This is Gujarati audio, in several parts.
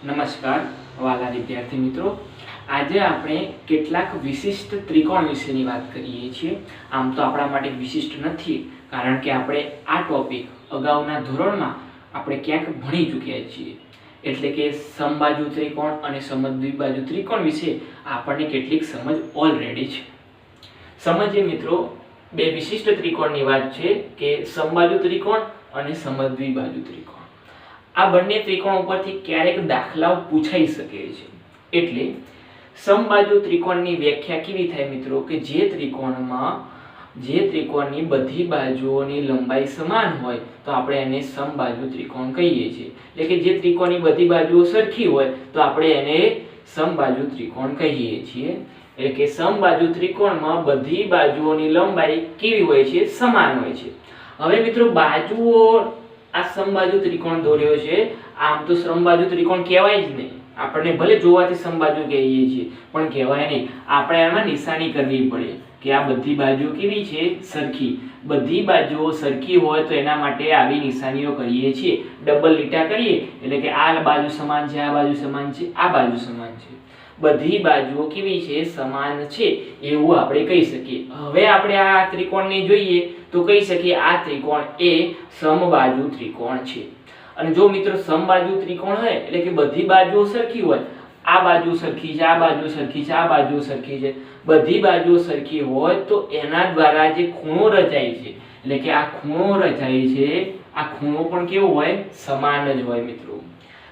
નમસ્કાર વાલા વિદ્યાર્થી મિત્રો, આજે આપણે કેટલાક વિશિષ્ટ ત્રિકોણ વિશેની વાત કરીએ છીએ। આમ તો આપણા માટે વિશિષ્ટ નથી, કારણ કે આપણે આ ટોપિક અગાઉના ધોરણમાં આપણે ક્યાંક ભણી ચૂક્યા છીએ। એટલે કે સમબાજુ ત્રિકોણ અને સમદ્વિબાજુ ત્રિકોણ વિશે આપણને કેટલીક સમજ ઓલરેડી છે। સમજીએ મિત્રો, બે વિશિષ્ટ ત્રિકોણની વાત છે કે સમબાજુ ત્રિકોણ અને સમદ્વિબાજુ ત્રિકોણ। આ બંને ત્રિકોણ ઉપરથી ક્યારેક દાખલાઓ પૂછાઈ શકે છે। એટલે સમબાજુ ત્રિકોણની વ્યાખ્યા કેવી થાય મિત્રો, કે જે ત્રિકોણની બધી બાજુઓની લંબાઈ સમાન હોય તો આપણે એને સમબાજુ ત્રિકોણ કહીએ છીએ। એટલે કે જે ત્રિકોણની બધી બાજુઓ સરખી હોય તો આપણે એને સમબાજુ ત્રિકોણ કહીએ છીએ। એટલે કે સમબાજુ ત્રિકોણમાં બધી બાજુઓની લંબાઈ કેવી હોય છે? સમાન હોય છે। હવે મિત્રો, બાજુઓ આ સમબાજુ ત્રિકોણ દોર્યો છે, આમ તો સમબાજુ ત્રિકોણ કહેવાય જ નહીં। આપણને ભલે જોવાથી સમબાજુ કહીએ છીએ પણ કહેવાય નહીં। આપણે આમાં નિશાની કરવી પડે કે આ બધી બાજુ કેવી છે? સરખી। બધી બાજુઓ સરખી હોય તો એના માટે આવી નિશાનીઓ કરીએ છીએ, ડબલ લીટા કરીએ, એટલે કે આ બાજુ સમાન છે, આ બાજુ સમાન છે, આ બાજુ સમાન છે, બધી બાજુઓ કેવી છે? સમાન છે, એવું આપણે કહી શકીએ। હવે આપણે આ ત્રિકોણને જોઈએ તો કહી શકીએ આ ત્રિકોણ એ સમબાજુ ત્રિકોણ છે। અને જો મિત્રો સમબાજુ ત્રિકોણ હોય એટલે કે બધી બાજુઓ સરખી હોય, આ બાજુ સરખી છે, આ બાજુ સરખી છે, આ બાજુ સરખી છે, બધી બાજુઓ સરખી હોય તો એના દ્વારા જે ખૂણો રચાય છે, એટલે કે આ ખૂણો રચાય છે, આ ખૂણો પણ કેવો હોય? સમાન જ હોય મિત્રો।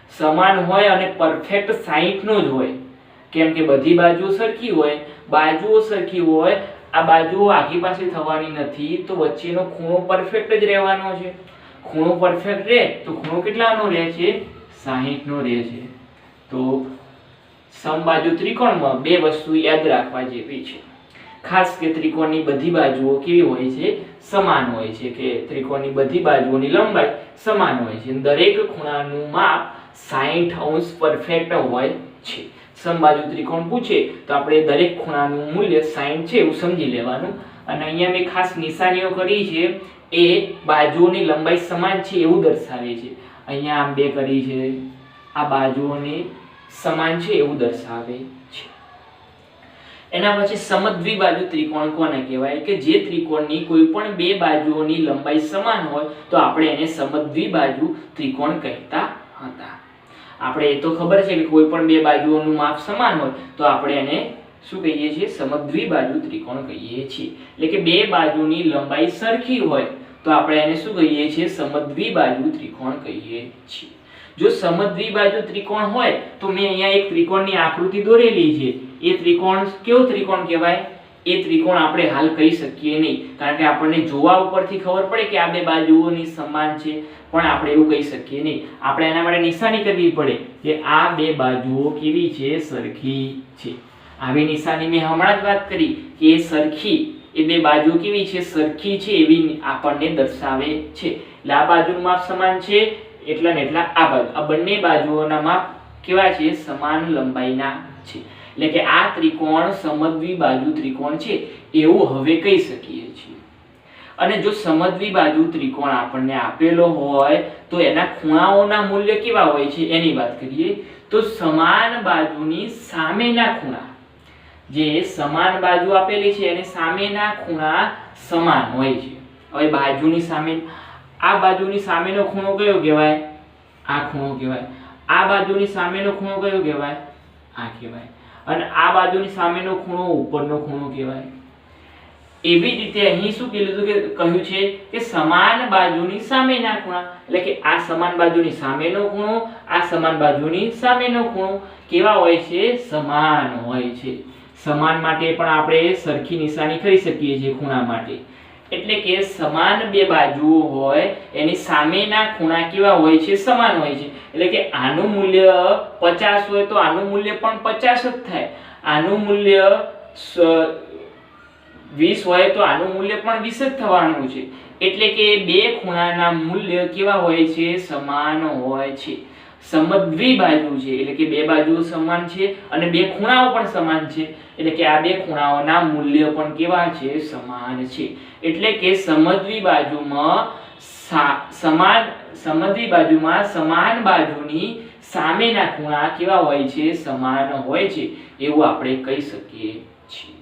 સમાન હોય અને પરફેક્ટ 60 નો જ હોય। કેમ કે બધી બાજુઓ સરખી હોય, બાજુઓ સરખી હોય, આ બાજુઓ આખી પાસે થવાની નથી, તો વચ્ચેનો ખૂણો પરફેક્ટ જ રહેવાનો છે। ખૂણો પરફેક્ટ રહે તો ખૂણો કેટલાનો રહે છે? 60 નો રહે છે। તો સમબાજુ ત્રિકોણમાં બે વસ્તુ યાદ રાખવા જેવી છે, ખાસ કે ત્રિકોણની બધી બાજુઓ કેવી હોય છે? સમાન હોય છે, કે ત્રિકોણની બધી બાજુઓની લંબાઈ સમાન હોય છે, દરેક ખૂણાનું માપ 60 અંશ પરફેક્ટ હોય છે। સમબાજુ ત્રિકોણ પૂછે તો આપણે દરેક ખૂણાનું મૂલ્ય 60 છે એવું સમજી લેવાનું। અને અહીંયા મેં ખાસ નિશાનીઓ કરી છે, એ બાજુઓની લંબાઈ સમાન છે એવું દર્શાવે છે। અહીંયા આમ બે કરી છે, આ બાજુઓની સમાન છે એવું દર્શાવે છે। એના પછી સમદ્વિબાજુ ત્રિકોણ કોને કહેવાય? કે જે ત્રિકોણની કોઈ પણ બે બાજુઓની લંબાઈ સમાન હોય તો આપણે એને સમદ્વિબાજુ ત્રિકોણ કહેતા હતા। આપણે એ તો ખબર છે કે કોઈ પણ બે બાજુઓનું માપ સમાન હોય તો આપણે એને શું કહીએ છીએ? સમદ્વિબાજુ ત્રિકોણ કહીએ છીએ। એટલે કે બે બાજુની લંબાઈ સરખી હોય તો આપણે એને શું કહીએ છીએ? સમદ્વિબાજુ ત્રિકોણ કહીએ છીએ। જો સમદ્વિબાજુ ત્રિકોણ હોય તો મેં અહીંયા એક ત્રિકોણની આકૃતિ દોરેલી છે, એ ત્રિકોણ કેવો ત્રિકોણ કહેવાય? એ ત્રિકોણ આપણે હાલ કહી શકીએ નહીં, કારણ કે આપણને જોવા ઉપરથી ખબર પડે કે આ બે બાજુઓની સમાન છે, પણ આપણે એવું કહી શકીએ નહીં। આપણે એના માટે નિશાની કરવી પડે કે આ બે બાજુઓ કેવી છે? સરખી છે। આવી નિશાની મેં હમણાં જ વાત કરી કે એ સરખી, એ બે બાજુ કેવી છે? સરખી છે એવી આપણને દર્શાવે છે। એટલે આ બાજુનું માપ સમાન છે, એટલા ને એટલા આ બાજુ, આ બંને બાજુઓના માપ કેવા છે? સમાન લંબાઈના છે। એટલે કે આ ત્રિકોણ સમદ્વિબાજુ ત્રિકોણ છે એવું હવે કહી શકીએ છીએ। અને જો સમદ્વિબાજુ ત્રિકોણ આપણને આપેલો હોય તો એના ખૂણાઓના મૂલ્ય કેવા હોય છે એની વાત કરીએ તો સમાન બાજુની સામેના ખૂણા, જે સમાન બાજુ આપેલી છે એને સામેના ખૂણા સમાન હોય છે। હવે બાજુની સામે, આ બાજુની સામેનો ખૂણો કયો કહેવાય? આ ખૂણો કહેવાય। આ બાજુની સામેનો ખૂણો કયો કહેવાય? આ કહેવાય। અને આ બાજુની સામેનો ખૂણો ઉપરનો ખૂણો કહેવાય। એવી રીતે અહીં શું કહ્યું છે કે સમાન બાજુની સામેના ખૂણા, એટલે કે આ સમાન બાજુની સામેનો ખૂણો, આ સમાન બાજુની સામેનો ખૂણો કેવા હોય છે? સમાન હોય છે। સમાન માટે પણ આપણે સરખી નિશાની કરી શકીએ છીએ ખૂણા માટે। એટલે કે સમાન બે બાજુઓ હોય એની સામેના ખૂણા કેવા હોય છે? સમાન હોય છે। એટલે કે આનું મૂલ્ય 50 હોય તો આનું મૂલ્ય પણ 50 જ થાય, આનું મૂલ્ય 20 હોય તો આનું મૂલ્ય પણ 20 જ થવાનું છે। એટલે કે બે ખૂણાના મૂલ્ય કેવા હોય છે? સમાન હોય છે। સમદ્વિબાજુ છે એટલે કે બે બાજુઓ સમાન છે અને બે ખૂણાઓ પણ સમાન છે, એટલે કે આ બે ખૂણાઓના મૂલ્ય પણ કેવા છે? સમાન છે। એટલે કે સમદ્વિબાજુમાં સમદ્વિ બાજુમાં સમાન બાજુની સામેના ખૂણા કેવા હોય છે? સમાન હોય છે એવું આપણે કહી શકીએ છીએ.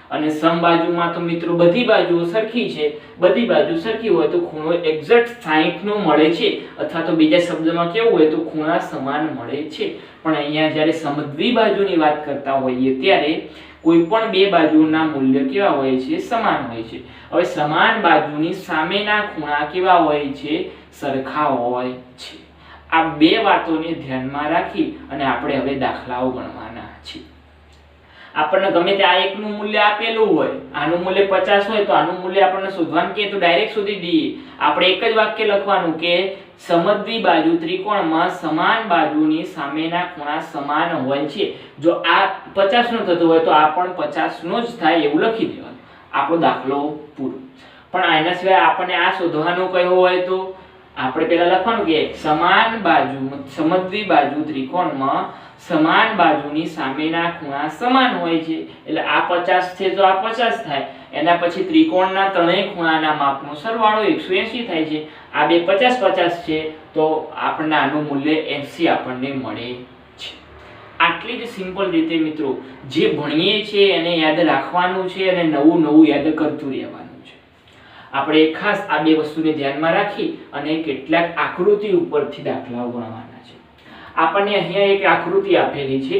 અને સમબાજુમાં તો મિત્રો બધી બાજુઓ સરખી છે. બધી બાજુ સરખી હોય તો ખૂણો એક્ઝેક્ટ 60 નો મળે છે, અથવા તો બીજા શબ્દમાં કેવું હોય તો ખૂણા સમાન મળે છે. પણ અહીંયા જ્યારે સમદ્વિ બાજુની વાત કરતા હોઈએ ત્યારે કોઈ પણ બે બાજુના મૂલ્ય કેવા હોય છે? સમાન હોય છે. હવે સમાન બાજુની સામેના ખૂણા કેવા હોય છે? સરખા હોય છે. આ બે વાતોને ધ્યાનમાં રાખી અને આપણે હવે દાખલાઓ ગણવાના છે. આપણને ગમે તે આ એકનું મૂલ્ય આપેલું હોય, આનું મૂલ્ય 50 હોય તો આનું મૂલ્ય આપણને શોધવાનું કે તો ડાયરેક્ટ શોધી દઈએ. આપણે એક જ વાક્ય લખવાનું કે સમદ્વિ બાજુ ત્રિકોણમાં સમાન બાજુની સામેના ખૂણા સમાન હોય છે. જો આ 50 નો થતો હોય તો આ પણ 50 નો જ થાય એવું લખી દેવાનું. આપણો દાખલો પૂરો. પણ આના સિવાય આપણને આ શોધવાનું કહ્યું હોય તો આપણે પહેલા લખવાનું કે સમાન બાજુ સમદ્વિ બાજુ ત્રિકોણમાં સમાન બાજુની સામેના ખૂણા સમાન હોય છે. એટલે આ 50 છે તો આ 50 થાય. એના પછી ત્રિકોણના ત્રણેય ખૂણાના માપનો સરવાળો 180 થાય છે. આ બે 50 50 છે તો આપણને આનું મૂલ્ય 80 આપણને મળે છે. આટલી જ સિમ્પલ રીતે મિત્રો જે ભણીએ છીએ એને યાદ રાખવાનું છે અને નવું નવું યાદ કરતું રહેવાનું છે. આપણે ખાસ આ બે વસ્તુને ધ્યાનમાં રાખી અને કેટલાક આકૃતિ ઉપરથી દાખલાઓ ગણવાના છે. આપણને અહીંયા એક આકૃતિ આપેલી છે.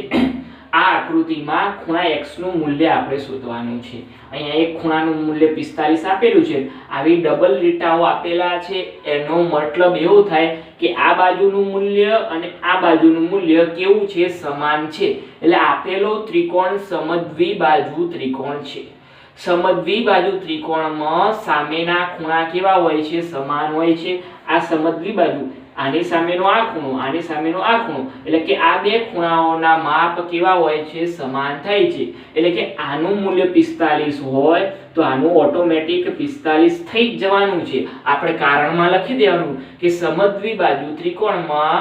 આ આકૃતિમાં ખૂણા x નું મૂલ્ય આપણે શોધવાનું છે. અહીંયા એક ખૂણાનું મૂલ્ય 45 આપેલું છે. આવી ડબલ લીટાઓ આપેલા છે. એનો મતલબ એવો થાય કે આ બાજુનું મૂલ્ય અને આ બાજુનું મૂલ્ય કેવું છે? સમાન છે. એટલે આપેલો ત્રિકોણ સમદ્વિ બાજુ ત્રિકોણ છે. સમદ્વિ બાજુ ત્રિકોણમાં સામેના ખૂણા કેવા હોય છે? સમાન હોય છે. આ સમદ્વિ બાજુ, આની સામેનો આ ખૂણો, આની સામેનો આ ખૂણો, એટલે કે આ બે ખૂણાઓના માપ કેવા હોય છે? સમાન થાય છે. એટલે કે આનું મૂલ્ય 45 હોય તો આનું ઓટોમેટિક 45 થઈ જ જવાનું છે. આપણે કારણમાં લખી દેવાનું કે સમદ્વિ બાજુ ત્રિકોણમાં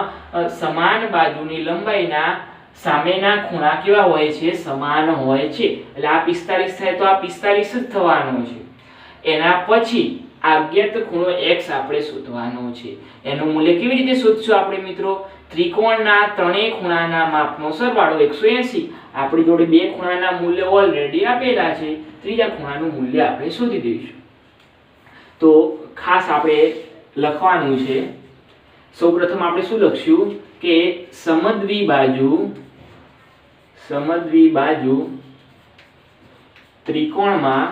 સમાન બાજુની લંબાઈના સામેના ખૂણા કેવા હોય છે? સમાન હોય છે. એટલે આ 45 થાય તો આ 45 જ થવાનો છે. એના પછી આજ્ઞાત ખૂણો x આપણે શોધવાનો છે. એનું મૂલ્ય કેવી રીતે શોધશું આપણે મિત્રો? ત્રિકોણના ત્રણેય ખૂણાના માપનો સરવાળો 180. આપણી જોડે બે ખૂણાના મૂલ્ય ઓલરેડી આપેલા છે. ત્રીજા ખૂણાનું મૂલ્ય આપણે શોધી દઈશું. તો ખાસ આપણે લખવાનું છે. સૌપ્રથમ આપણે શું લખશું કે સમદ્વિ બાજુ ત્રિકોણમાં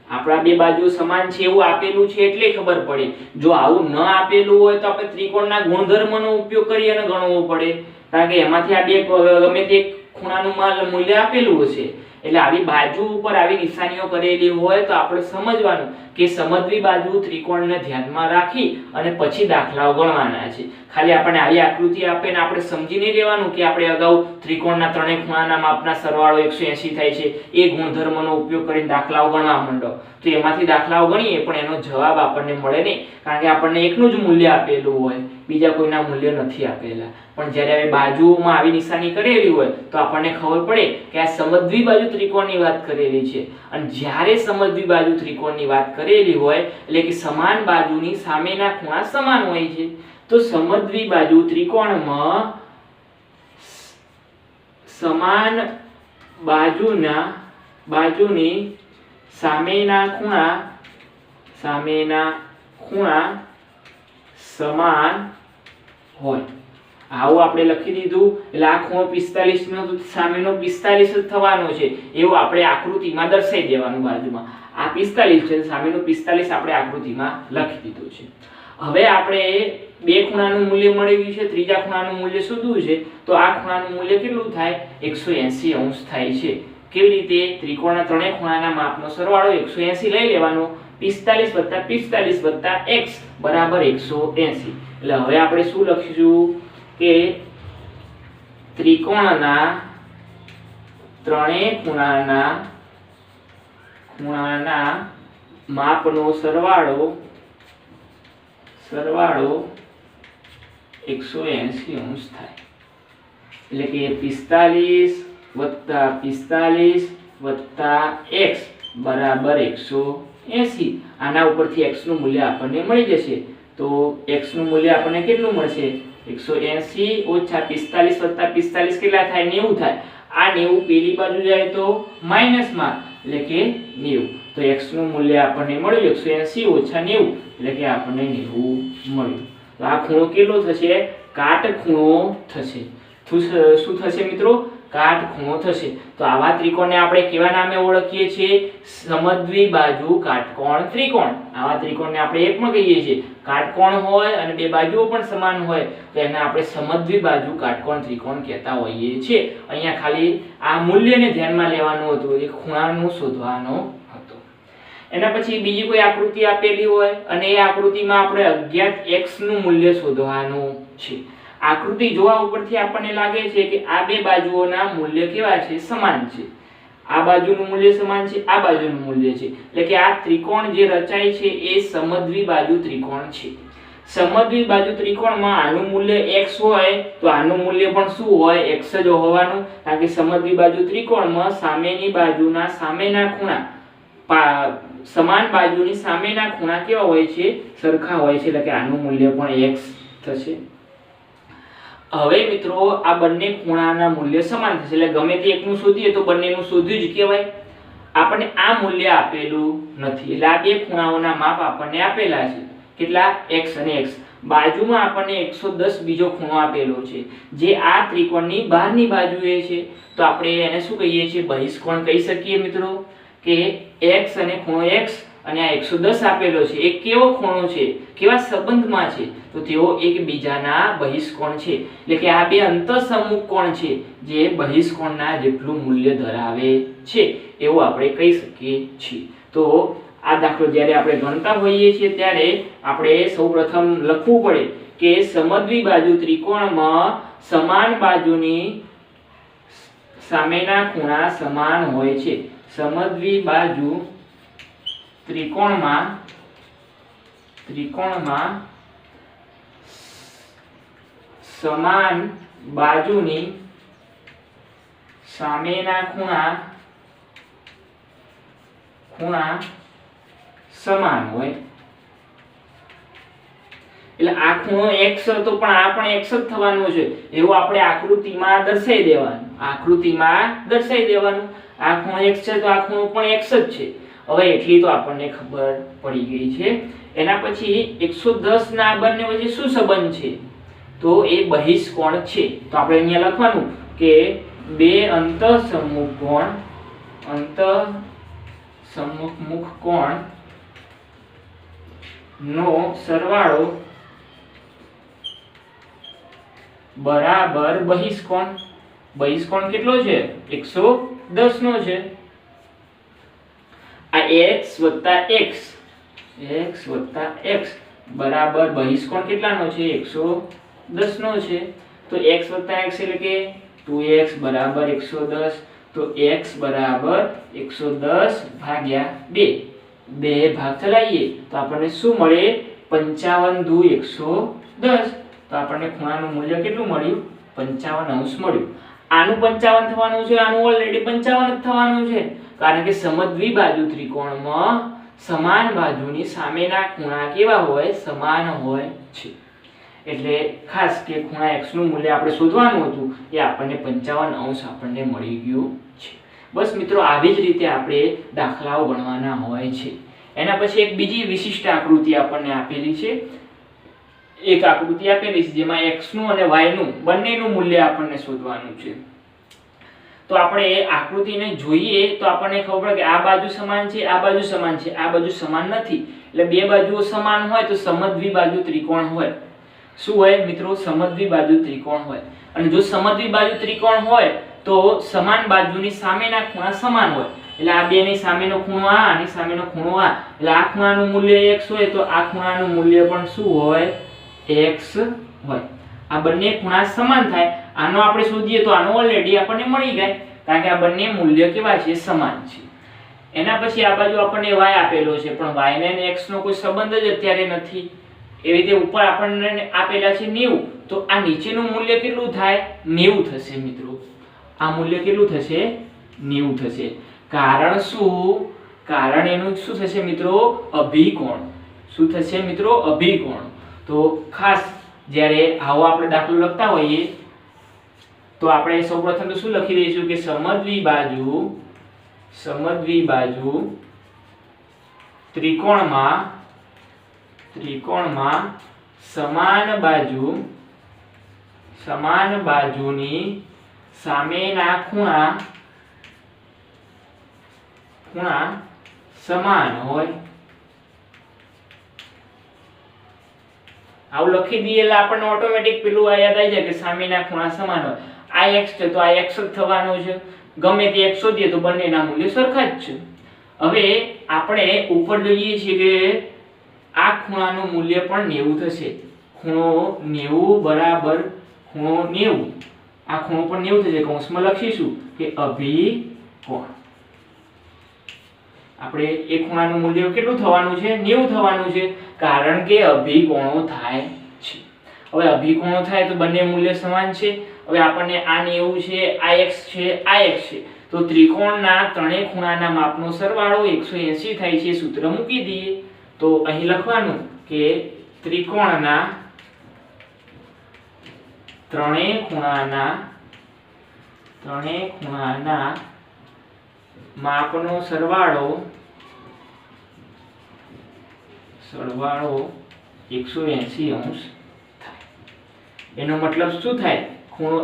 આપણા બે બાજુ સમાન છે એવું આપેલું છે એટલે ખબર પડે. જો આવું ન આપેલું હોય તો આપણે ત્રિકોણના ગુણધર્મનો ઉપયોગ કરી અને ગણવો પડે. કારણ કે એમાંથી આ બે ગમે તે ખૂણાનું મૂલ્ય આપેલું હશે. એટલે આવી બાજુ ઉપર આવી નિશાનીઓ કરેલી હોય તો આપણે સમજવાનું કે સમદ્વિ બાજુ ત્રિકોણને ધ્યાનમાં રાખી અને પછી દાખલાઓ ગણવાના છે. ખાલી આપણને આવી આકૃતિ આપે ને આપણે સમજી નહીં લેવાનું કે આપણે અગાઉ ત્રિકોણના ત્રણેય ખૂણાના માપના સરવાળો 180 થાય છે એ ગુણધર્મનો ઉપયોગ કરીને દાખલાઓ ગણવા માંડો તો એમાંથી દાખલાઓ ગણીએ પણ એનો જવાબ આપણને મળે નહીં. કારણ કે આપણને એકનું જ મૂલ્ય આપેલું હોય, બીજા કોઈના મૂલ્ય નથી આપેલા. પણ જ્યારે આવી બાજુમાં આવી નિશાની કરેલી હોય તો આપણને ખબર પડે કે આ સમદ્વિ બાજુ ત્રિકોણની વાત કરેલી છે. અને જ્યારે સમદ્વિ બાજુ ત્રિકોણની વાત કરેલી હોય એટલે કે સમાન બાજુની સામેના ખૂણા સમાન હોય છે. તો સમદ્વિ બાજુ ત્રિકોણમાં સમાન બાજુની સામેના ખૂણા સમાન હોય. આવું આપણે લખી દીધું. એટલે આ ખૂણો 45 નો તો સામેનો 45 જ થવાનો છે એવું આપણે આકૃતિમાં દર્શાવી દેવાનું. બાજુમાં આ 45 છે, સામેનો 45 આપણે આકૃતિમાં લખી દીધું છે. હવે આપણે બે ખૂણાનું મૂલ્ય મળી ગયું છે, ત્રીજા ખૂણાનું મૂલ્ય શોધવું છે. તો આ ખૂણાનું મૂલ્ય કેટલું થાય? 180 અંશ થાય છે. કેવી રીતે? ત્રિકોણના ત્રણેય ખૂણાના માપનો સરવાળો 180 લઈ લેવાનો. 45 + 45 + x બરાબર 180. એટલે હવે આપણે શું લખીશું કે ત્રિકોણના ત્રણેય ખૂણાના માપનો સરવાળો 180 અંશ થાય. એટલે કે 45 + 45 + x બરાબર 180. 80. આના ઉપરથી x નું મૂલ્ય આપણને મળી જશે. તો x નું મૂલ્ય આપણને કેટલું મળશે? 180 ઓછા 45 વત્તા 45 કેટલા થાય? 90 થાય. આ 90 પેલી બાજુ જાય તો માઈનસમાં એટલે કે 90. તો x નું મૂલ્ય આપણને મળ્યું 180 ઓછા 90 એટલે કે આપણને 90 મળ્યું. તો આ ખૂણો કેટલો થશે? કાટખૂણો થશે. શું થશે મિત્રો? કાટખૂણો થશે. તો આવા ત્રિકોણને આપણે કેવા નામે ઓળખીએ છીએ? સમદ્વિબાજુ કાટકોણ ત્રિકોણ. આવા ત્રિકોણને આપણે એક પણ કહીએ છીએ. કાટકોણ હોય અને બે બાજુઓ પણ સમાન હોય તો એને આપણે સમદ્વિબાજુ કાટકોણ ત્રિકોણ કહેતા હોઈએ છીએ. અહીંયા ખાલી આ મૂલ્યને ધ્યાનમાં લેવાનું હતું, એ ખૂણાનું શોધવાનો હતો. એના પછી બીજી કોઈ આકૃતિ આપેલી હોય અને એ આકૃતિમાં આપણે અજ્ઞાત x નું મૂલ્ય શોધવાનું છે. આકૃતિ જોવા ઉપરથી આપણને લાગે છે કે આ બે બાજુઓના મૂલ્ય કેવા છે? સમાન છે. આ બાજુનું મૂલ્ય સમાન છે, આ બાજુનું મૂલ્ય છે, એટલે કે આ ત્રિકોણ જે રચાય છે એ સમદ્વિબાજુ ત્રિકોણ છે. સમદ્વિબાજુ ત્રિકોણમાં આનું મૂલ્ય x હોય તો આનું મૂલ્ય પણ શું હોય? x જ હોવાનું. કારણ કે સમદ્વિબાજુ ત્રિકોણમાં સામેની બાજુના સામેના ખૂણા સમાન બાજુની સામેના ખૂણા કેવા હોય છે? સરખા હોય છે. એટલે કે આનું મૂલ્ય પણ x થશે. હવે મિત્રો આ બંને ખૂણાના મૂલ્ય સમાન થશે એટલે ગમે તે એકનું શોધીએ તો બંનેનું શોધ્યું જ કહેવાય. આપણને આ મૂલ્ય આપેલું નથી એટલે આ બે ખૂણાઓના માપ આપણને આપેલા છે. કેટલા? x અને x. બાજુમાં આપણને 110 બીજો ખૂણો આપેલો છે જે આ ત્રિકોણની બહારની બાજુએ છે. તો આપણે એને શું કહીએ છીએ? બહિષ્કોણ કહી શકીએ મિત્રો. કે x અને ખૂણો x અને આ 110 આપેલો છે એ કેવો ખૂણો છે? કેવા સંબંધમાં છે? તો તેઓ એકબીજાના બહિષ્કોણ છે. એટલે કે આ બે અંતઃસમુખ કોણ છે જે બહિષ્કોણના જેટલું મૂલ્ય ધરાવે છે એવું આપણે કહી શકીએ છીએ. તો આ દાખલો જ્યારે આપણે ગણતા હોઈએ છીએ ત્યારે આપણે સૌપ્રથમ લખવું પડે કે સમદ્વિબાજુ ત્રિકોણમાં સમાન બાજુની સામેના ખૂણા સમાન હોય છે. સમદ્વિબાજુ ત્રિકોણમાં સમાન બાજુની સામેના ખૂણા સમાન હોય. એટલે આ ખૂણો x હતો પણ આ પણ x જ થવાનો છે એવું આપણે આકૃતિમાં દર્શાવી દેવાનું. આ ખૂણો x છે તો આ ખૂણો પણ x જ છે. હવે એટલી તો આપણને ખબર પડી ગઈ છે. એના પછી 110 ના બંને વચ્ચે શું સંબંધ છે? તો એ બહિષ્કોણ છે. તો આપણે અહીંયા લખવાનું કે બે અંતઃસમુખ કોણ નો સરવાળો બરાબર બહિષ્કોણ. બહિષ્કોણ કેટલો છે? 110 નો છે. આ x વત્તા x બરાબર બહિષ્કોણ કેટલાનો છે? 110 નો છે. તો x વત્તા x એટલે કે 2x બરાબર 110. તો x બરાબર 110 ભાગ્યા 2. બે ભાગ ચલાવીએ તો આપણને શું મળે? 55 દુ 110. તો આપણને ખૂણાનું મૂલ્ય કેટલું મળ્યું? 55 અંશ મળ્યું. આનું 55 થવાનું છે, આનું ઓલરેડી 55 જ થવાનું છે. કારણ કે સમદ્વિબાજુ ત્રિકોણમાં સમાન બાજુની સામેના ખૂણા કેવા હોય? સમાન હોય છે. એટલે ખાસ કે ખૂણા x નું મૂલ્ય આપણે શોધવાનું હતું એ આપણને 55 અંશ આપણને મળી ગયું છે. બસ મિત્રો આવી જ રીતે આપણે દાખલાઓ ગણવાના હોય છે. એના પછી એક બીજી વિશિષ્ટ આકૃતિ આપણને આપેલી છે. એક આકૃતિ આપેલી છે જેમાં x નું અને y નું બંનેનું મૂલ્ય આપણને શોધવાનું છે. તો આપણે એ આકૃતિને જોઈએ તો આપણને ખબર પડે કે આ બાજુ સમાન છે, આ બાજુ સમાન છે, આ બાજુ સમાન નથી. એટલે બે બાજુઓ સમાન હોય તો સમદ્વિબાજુ ત્રિકોણ હોય. શું હોય મિત્રો? સમદ્વિબાજુ ત્રિકોણ હોય. અને જો સમદ્વિબાજુ ત્રિકોણ હોય તો સમાન બાજુની સામેના ખૂણા સમાન હોય. એટલે આ બેની સામેનો ખૂણો આ અને સામેનો ખૂણો આ. એટલે આ ખૂણાનું મૂલ્ય x હોય તો આ ખૂણાનું મૂલ્ય પણ શું હોય? x હોય. આ બંને ખૂણા સમાન થાય. આનો આપણે શોધીએ તો આનો ઓલરેડી આપણને મળી જાય કારણ કે આ બંને મૂલ્ય કેવા છે? સમાન છે. એના પછી આ બાજુ આપણને y આપેલો છે પણ y ને x નો કોઈ સંબંધ જ અત્યારે નથી. એવી રીતે ઉપર આપણને આપેલા છે 90. તો આ નીચેનું મૂલ્ય કેટલું થાય? 90 થશે મિત્રો. આ મૂલ્ય કેટલું થશે? 90 થશે. કારણ શું? કારણ એનું શું થશે મિત્રો? અભિકોણ. શું થશે મિત્રો? અભિકોણ. તો ખાસ જ્યારે આવો આપણે દાખલો લખતા હોઈએ તો આપણે સૌપ્રથમ તો શું લખી દઈશું કે સમદ્વિ બાજુ ત્રિકોણમાં સમાન બાજુની સામેના ખૂણા સમાન હોય. આવું લખી દઈએ એટલે આપણને ઓટોમેટિક પેલું યાદ આવી જાય કે સામેના ખૂણા સમાન હોય. આ x છે તો આ x જ થવાનો છે. ગમે તે x શોધીએ તો બંનેના મૂલ્ય સરખા જ છે. હવે આપણે ઉપર જોઈએ છીએ કે આ ખૂણાનું મૂલ્ય પણ 90 થશે. ખૂણો 90 બરાબર ખૂણો 90. આ ખૂણો પણ 90 થશે. કૌંસમાં લખીશું કે અભિકોણ. આપણે એ ખૂણાનું મૂલ્ય કેટલું થવાનું છે? 90 થવાનું છે, કારણ કે અભિકોણો થાય છે. હવે અભિકોણો થાય તો બંને મૂલ્ય સમાન છે. હવે આપણને આ 90 છે, આ x છે, આ x છે, તો ત્રિકોણના ત્રણેય ખૂણાના માપનો સરવાળો 180 થાય છે. સૂત્ર મૂકી દઈએ તો અહીં લખવાનું કે ત્રિકોણના ત્રણેય ખૂણાના માપનો સરવાળો 180 અંશ થાય. એનો મતલબ શું થાય? ખૂણો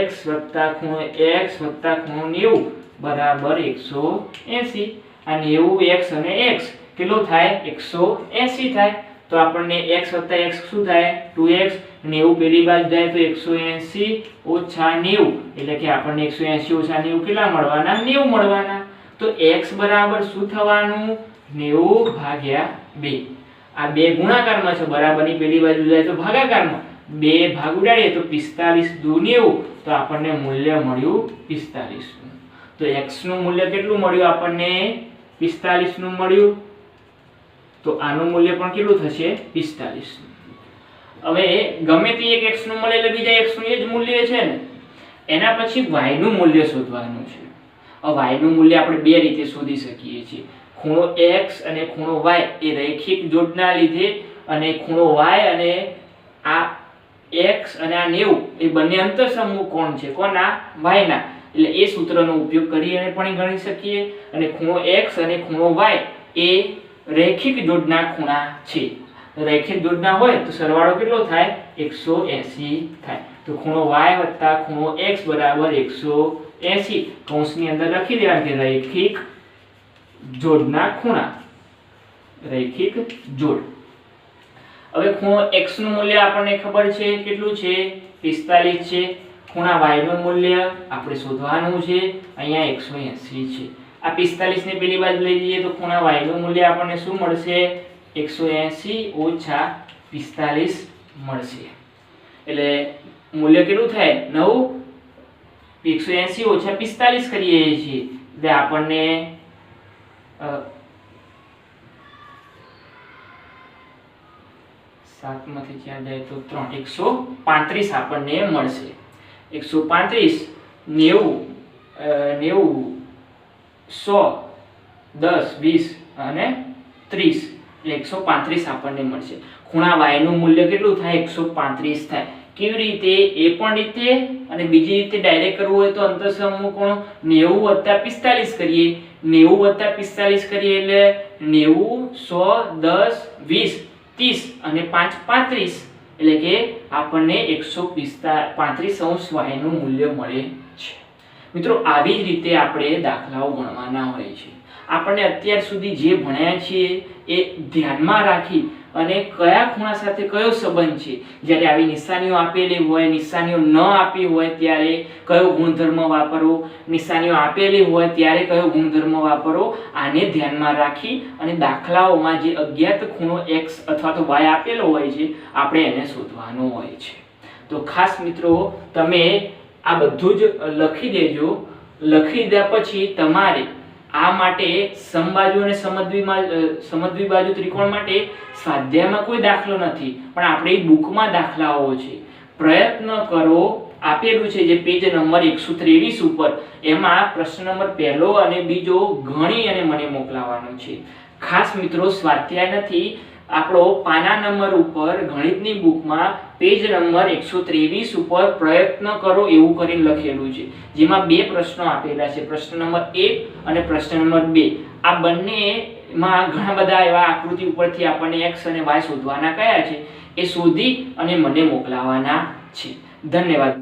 x વત્તા ખૂણો x વત્તા ખૂણો 90 બરાબર 180. આ 90 x અને x કેટલો થાય? 180 થાય. તો આપણને x વત્તા x શું થાય? 2x. 90 પેલી બાજુ જાય તો 180 ઓછા 90 એટલે કે આપણને 180 ઓછા 90 કેટલા મળવાના? 90 મળવાના. તો x બરાબર શું થવાનું? 90 ભાગ્યા 2. આ બે ગુણાકારમાં છે, બરાબરની પેલી બાજુ જાય તો ભાગાકારમાં. 2 ભાગ ઉડાડીએ તો 45 દુ 90, તો આપણને મૂલ્ય મળ્યું 45. તો x નું મૂલ્ય કેટલું મળ્યું આપણને? 45 નું મળ્યું. તો આનું મૂલ્ય પણ કેટલું થશે? 45. હવે ગમે તે એક x નું મળે એટલે બીજા x નું એ જ મૂલ્ય છે ને. એના પછી y નું મૂલ્ય શોધવાનું છે. હવે y નું મૂલ્ય આપણે બે રીતે શોધી શકીએ છીએ. ખૂણો x અને ખૂણો y એ રૈખિક જોડના લીધે, અને ખૂણો y અને આ x અને આ 90 એ બંને અંતરસમૂહ કોણ છે. કોના? y ના. એટલે એ સૂત્રનો ઉપયોગ કરીને પણ ગણી શકીએ. અને ખૂણો x અને ખૂણો y એ રૈખિક જોડના ખૂણા છે. રૈખિક જોડના હોય તો સરવાળો કેટલો થાય? 180 થાય. તો ખૂણો y વત્તા ખૂણો x બરાબર 180. કૌંસની અંદર લખી દેવાનું કે રૈખિક જોડના ખૂણા. રૈખિક જોડ. હવે ખૂણો x નું મૂલ્ય આપણને ખબર છે કેટલું છે? 45 છે. ખૂણા y નું મૂલ્ય આપણે શોધવાનું છે. અહીંયા 180 છે. આ 45 ને પેલી બાજુ લઈ જઈએ તો ખૂણા y નું મૂલ્ય આપણને શું મળશે? 180 ઓછા 45 મળશે. એટલે મૂલ્ય કેટલું થાય? 9. 180 ઓછા 45 કરીએ છીએ એટલે આપણને 7 માંથી 4 જાય તો 3, 135 આપણને મળશે. 135 90 100 10 20 અને 30 એટલે 135 આપણને મળશે. ખૂણા y નું મૂલ્ય કેટલું થાય? 135 થાય. કેવી રીતે? એ પણ રીતે અને બીજી રીતે ડાયરેક્ટ કરવું હોય તો અંતરસમૂહ કોણ 90 + 45 કરીએ. 90 + 45 કરીએ એટલે 90 100 10 20 30 અને 5 35 એટલે કે આપણને 135 અંશ y નું મૂલ્ય મળે છે. મિત્રો આવી જ રીતે આપણે દાખલાઓ ગણવાના હોય છે. આપણને અત્યાર સુધી જે ભણ્યા છીએ એ ધ્યાનમાં રાખી અને કયા ખૂણા સાથે કયો સંબંધ છે, જ્યારે આવી નિશાનીઓ આપેલી હોય, નિશાનીઓ ન આપી હોય ત્યારે કયો ગુણધર્મ વાપરવો, નિશાનીઓ આપેલી હોય ત્યારે કયો ગુણધર્મ વાપરવો, આને ધ્યાનમાં રાખી અને દાખલાઓમાં જે અજ્ઞાત ખૂણો x અથવા તો y આપેલો હોય છે આપણે એને શોધવાનો હોય છે. તો ખાસ મિત્રો તમે આ બધું જ લખી દેજો. લખી દીધા પછી તમારે આ માટે સમબાજુ અને સમદ્વિબાજુ ત્રિકોણ માટે સ્વાધ્યાયમાં કોઈ દાખલો નથી, પણ આપણી બુકમાં દાખલાઓ છે. પ્રયત્ન કરો આપેલું છે જે પેજ નંબર 123 ઉપર, એમાં પ્રશ્ન નંબર પહેલો અને બીજો ગણી અને મને મોકલાવવાનો છે. ખાસ મિત્રો સ્વાધ્યાય નથી, આપણો પાના નંબર ઉપર ગણિતની બુકમાં પેજ નંબર 123 ઉપર પ્રયત્ન કરો એવું કરીને લખેલું છે, જેમાં બે પ્રશ્નો આપેલા છે, પ્રશ્ન નંબર 1 અને પ્રશ્ન નંબર 2. આ બંનેમાં ઘણા બધા એવા આકૃતિ ઉપરથી આપણને x અને y શોધવાના કયા છે એ શોધી અને મને મોકલાવાના છે. ધન્યવાદ.